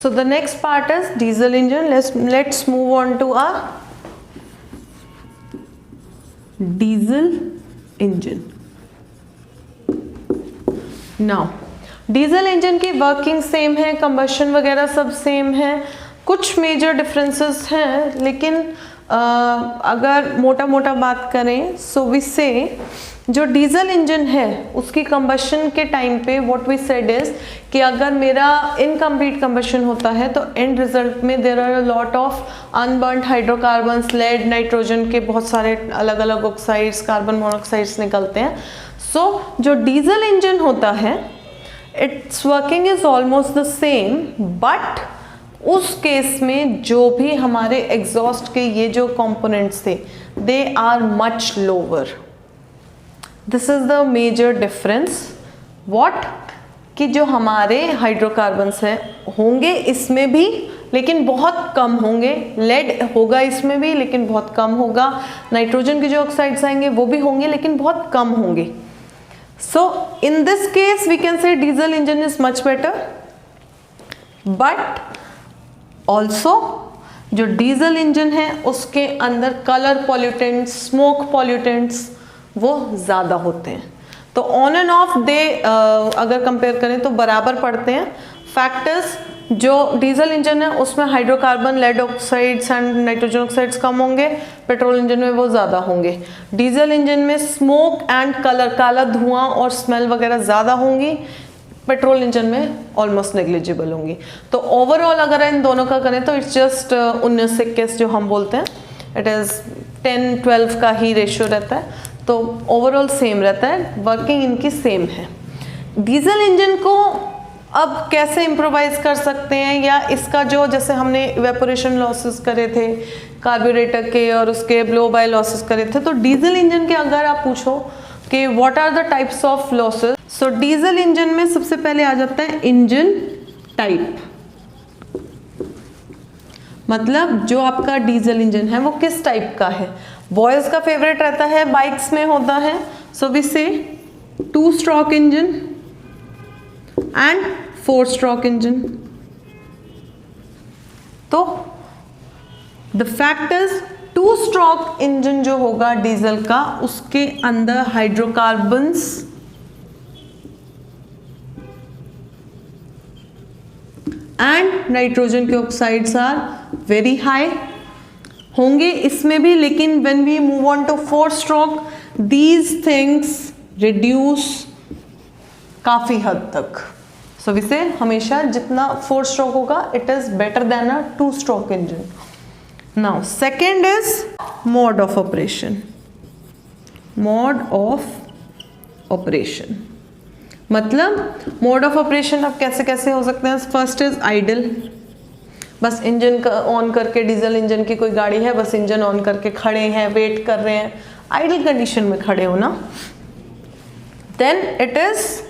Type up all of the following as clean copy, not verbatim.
So the next part is diesel engine. Let's move on to a diesel engine. Now diesel engine की working same है, combustion वगैरह सब same है, कुछ major differences हैं, लेकिन अगर मोटा मोटा बात करें सो वी से जो डीजल इंजन है उसकी कंबशन के टाइम पे व्हाट वी सेड इज कि अगर मेरा इनकम्प्लीट कंबशन होता है तो एंड रिजल्ट में there are a lot of unburned hydrocarbons, lead, nitrogen के बहुत सारे अलग अलग ऑक्साइड्स, कार्बन मोनोऑक्साइड्स निकलते हैं. सो जो डीजल इंजन होता है it's working is almost the same, but उस केस में जो भी हमारे एग्जॉस्ट के ये जो कंपोनेंट्स थे they are much lower. This is the major difference. What कि जो हमारे हाइड्रोकार्बन्स हैं होंगे इसमें भी लेकिन बहुत कम होंगे, लेड होगा इसमें भी लेकिन बहुत कम होगा, नाइट्रोजन के जो ऑक्साइड्स आएंगे वो भी होंगे लेकिन बहुत कम होंगे. So in this case we can say diesel engine is much better, but also जो डीजल इंजन है उसके अंदर कलर पॉल्यूटेंट्स, स्मोक पॉल्यूटेंट्स वो ज़्यादा होते हैं. तो ऑन एंड ऑफ दे अगर कंपेयर करें तो बराबर पड़ते हैं. फैक्टर्स जो डीजल इंजन है उसमें hydrocarbon, lead oxides and nitrogen oxides कम होंगे, पेट्रोल इंजन में वो ज़्यादा होंगे. डीजल इंजन में स्मोक एंड कलर, काला धुआं और स्मेल वगैरह ज़्यादा होंगी, पेट्रोल इंजन में ऑलमोस्ट नेग्लिजिबल होंगी. तो ओवरऑल अगर इन दोनों का करें तो इट्स जस्ट 19-21 जो हम बोलते हैं, इट इज़ 10-12 का ही रेशियो रहता है. तो ओवरऑल सेम रहता है, वर्किंग इनकी सेम है. डीजल इंजन को अब कैसे इम्प्रोवाइज कर सकते हैं, या इसका जो जैसे हमने इवेपोरेशन लॉसेस करे थे कार्बोरेटर के और उसके ब्लो बाय लॉसेस करे थे, तो डीजल इंजन के अगर आप पूछो कि what are the types of losses, so diesel engine में सबसे पहले आ जाता है इंजन टाइप. मतलब जो आपका डीजल इंजन है वो किस टाइप का है. बॉयज का फेवरेट रहता है, बाइक्स में होता है, सो we say 2 stroke engine and 4 stroke engine. तो the fact is 2 stroke engine जो होगा डीजल का उसके अंदर हाइड्रोकार्बन्स एंड नाइट्रोजन के ऑक्साइड्स आर वेरी हाई होंगे इसमें भी, लेकिन when we move on to 4 stroke these things reduce काफी हद तक. सो वैसे हमेशा जितना 4 स्ट्रोक होगा it is better than a 2 stroke engine. Now second is mode of operation. Mode of operation मतलब मोड ऑफ ऑपरेशन अब कैसे कैसे हो सकते हैं. फर्स्ट इज आइडल, बस इंजन ऑन करके, डीजल इंजन की कोई गाड़ी है, बस इंजन ऑन करके खड़े हैं, वेट कर रहे हैं, आइडल कंडीशन में खड़े हो ना. Then it is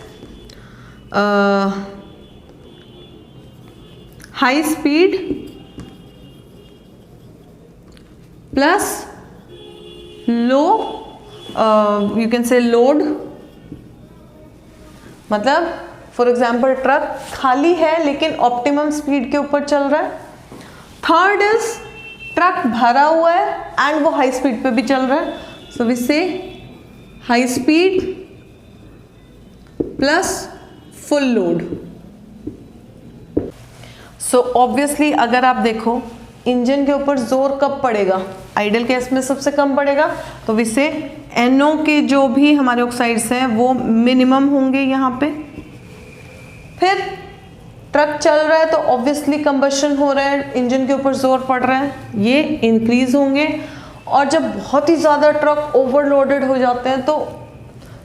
high speed plus low, you can say load. मतलब फॉर एग्जाम्पल ट्रक खाली है लेकिन ऑप्टिमम स्पीड के ऊपर चल रहा है. थर्ड इज ट्रक भरा हुआ है एंड वो हाई स्पीड पे भी चल रहा है, सो वी से high speed plus full load. So obviously अगर आप देखो इंजन के ऊपर जोर कब पड़ेगा, आइडल केस में सबसे कम पड़ेगा, तो विसे NO के जो भी हमारे ऑक्साइड्स हैं वो मिनिमम होंगे यहाँ पे. फिर ट्रक चल रहा है तो ऑब्वियसली कंबशन हो रहा है, इंजन के ऊपर जोर पड़ रहा है, ये इंक्रीज होंगे. और जब बहुत ही ज़्यादा ट्रक ओवरलोडेड हो जाते हैं तो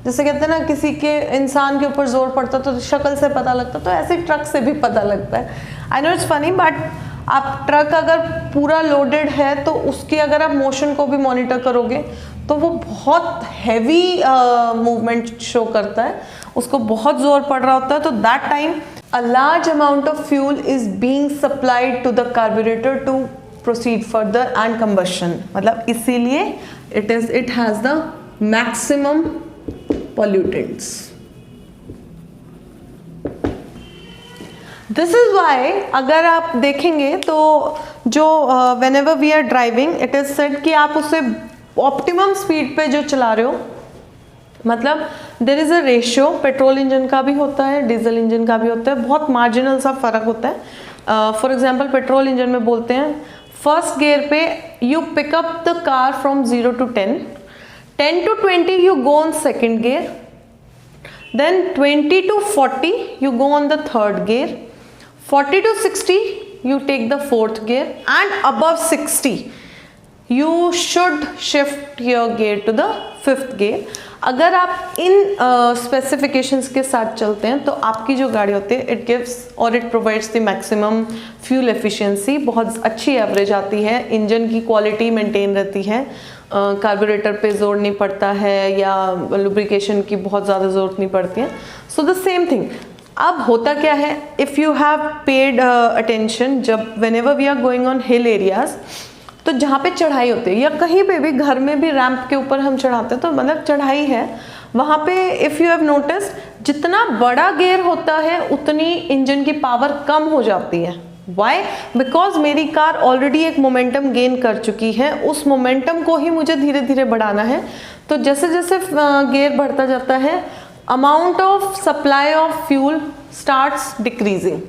जैसे कहते हैं ना किसी के इंसान के ऊपर जोर पड़ता तो शक्ल से पता लगता, तो ऐसे ट्रक से भी पता लगता है. I know it's funny, but आप ट्रक अगर पूरा लोडेड है तो उसकी अगर आप मोशन को भी मॉनिटर करोगे तो वो बहुत हैवी मूवमेंट शो करता है, उसको बहुत जोर पड़ रहा होता है. तो that time a large amount of fuel is being supplied to the carburettor to proceed further and combustion. मतलब इसीलिए it has the maximum pollutants. This is why अगर आप देखेंगे तो जो whenever we are driving it is said कि आप उसे ऑप्टिमम स्पीड पे जो चला रहे हो, मतलब there is a ratio, petrol engine का भी होता है, डीजल इंजन का भी होता है, बहुत मार्जिनल सा फर्क होता है। फॉर एग्जाम्पल पेट्रोल इंजन में बोलते हैं फर्स्ट गियर पे you pick up the car from 0 to 10, 10 to 20 you go on second gear, then 20 to 40 you go on the third gear, 40 to 60 you take the fourth gear, and above 60 you should shift your gear to the fifth gear। अगर आप इन specifications के साथ चलते हैं तो आपकी जो गाड़ी होती है इट गिव्स और it provides the maximum fuel efficiency, बहुत अच्छी एवरेज आती है, इंजन की क्वालिटी मेंटेन रहती है, कार्बोरेटर पे जोर नहीं पड़ता है या लुब्रिकेशन की बहुत ज़्यादा ज़रूरत नहीं पड़ती है। So the same thing. अब होता क्या है, if you have paid attention, जब whenever we are going on hill areas, तो जहाँ पे चढ़ाई होती है या कहीं पे भी घर में भी रैंप के ऊपर हम चढ़ाते हैं तो मतलब चढ़ाई है, वहाँ पे इफ़ यू हैव नोटिस जितना बड़ा गियर होता है उतनी इंजन की पावर कम हो जाती है। वाई? बिकॉज मेरी कार ऑलरेडी एक मोमेंटम गेन कर चुकी है, उस मोमेंटम को ही मुझे धीरे धीरे बढ़ाना है। तो जैसे जैसे गियर बढ़ता जाता है amount of supply of fuel starts decreasing.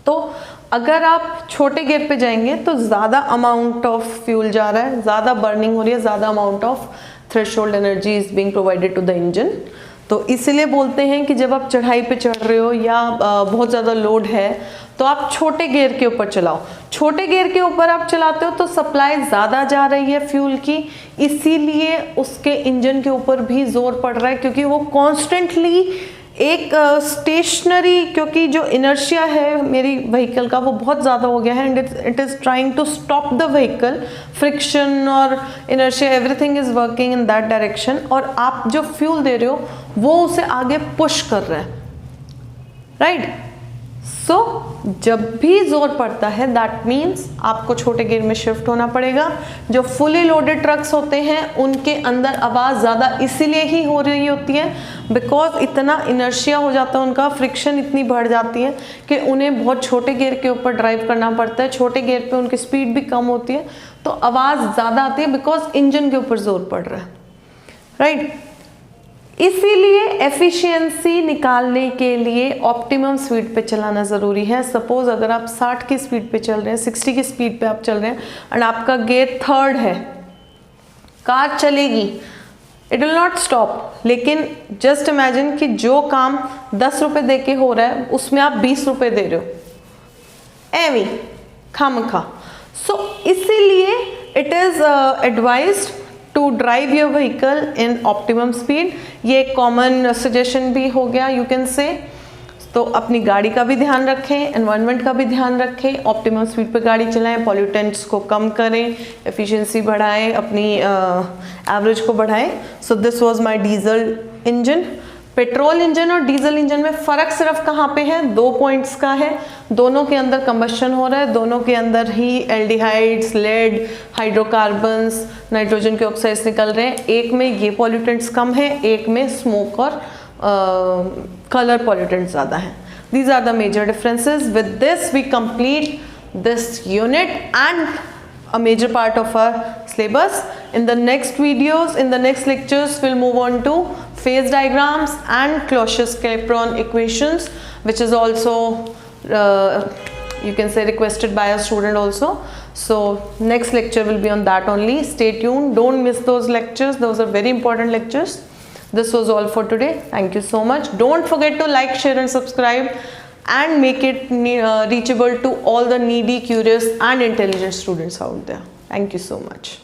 तो अगर आप छोटे गियर पे जाएंगे तो ज़्यादा अमाउंट ऑफ फ्यूल जा रहा है, ज़्यादा बर्निंग हो रही है, ज़्यादा amount of threshold energy is being provided to the engine. तो इसीलिए बोलते हैं कि जब आप चढ़ाई पे चढ़ रहे हो या बहुत ज़्यादा लोड है तो आप छोटे गियर के ऊपर चलाओ। छोटे गियर के ऊपर आप चलाते हो तो सप्लाई ज़्यादा जा रही है फ्यूल की, इसीलिए उसके इंजन के ऊपर भी जोर पड़ रहा है, क्योंकि वो कॉन्स्टेंटली एक स्टेशनरी, क्योंकि जो इनर्शिया है मेरी व्हीकल का वो बहुत ज़्यादा हो गया है and it is trying to stop the vehicle, friction और inertia everything is working in that direction, और आप जो फ्यूल दे रहे हो वो उसे आगे पुश कर रहा है, राइट? सो जब भी जोर पड़ता है दैट मीन्स आपको छोटे गियर में शिफ्ट होना पड़ेगा। जो फुली लोडेड ट्रक्स होते हैं उनके अंदर आवाज़ ज़्यादा इसीलिए ही हो रही होती है बिकॉज इतना इनर्शिया हो जाता है, उनका फ्रिक्शन इतनी बढ़ जाती है कि उन्हें बहुत छोटे गियर के ऊपर ड्राइव करना पड़ता है। छोटे गियर पे उनकी स्पीड भी कम होती है तो आवाज़ ज़्यादा आती है बिकॉज इंजन के ऊपर जोर पड़ रहा है, राइट? इसीलिए एफिशिएंसी निकालने के लिए ऑप्टिमम स्पीड पे चलाना ज़रूरी है। सपोज अगर आप 60 की स्पीड पे चल रहे हैं, 60 की स्पीड पे आप चल रहे हैं एंड आपका गियर थर्ड है, कार चलेगी, इट विल नॉट स्टॉप। लेकिन जस्ट इमेजिन कि जो काम 10 रुपये दे के हो रहा है उसमें आप 20 रुपये दे रहे हो, एवी खामखा। सो इसीलिए it is advised to drive your vehicle in optimum speed. ये एक कॉमन सजेशन भी हो गया यू कैन से। तो अपनी गाड़ी का भी ध्यान रखें, एनवायरनमेंट का भी ध्यान रखें, ऑप्टिमम स्पीड पर गाड़ी चलाएं, पॉल्यूटेंट्स को कम करें, एफिशिएंसी बढ़ाएं, अपनी एवरेज को बढ़ाएं। So this was my diesel engine. Petrol engine और डीजल इंजन में फ़र्क सिर्फ कहाँ पे है? 2 पॉइंट्स का है। दोनों के अंदर कंबशन हो रहा है, दोनों के अंदर ही एल्डिहाइड्स, लेड, हाइड्रोकार्बन्स, नाइट्रोजन के ऑक्साइड्स निकल रहे हैं। एक में ये पॉल्यूटेंट्स कम है, एक में स्मोक और कलर पॉल्यूटेंट्स ज़्यादा हैं। These are the major differences. With this we complete this unit and a major part of our syllabus. In the next videos, in the next lectures, we'll move on to phase diagrams and Clausius-Capron equations, which is also you can say requested by a student also. So next lecture will be on that only. Stay tuned, don't miss those lectures, those are very important lectures. This was all for today. Thank you so much. Don't forget to like, share and subscribe and make it reachable to all the needy, curious and intelligent students out there. Thank you so much.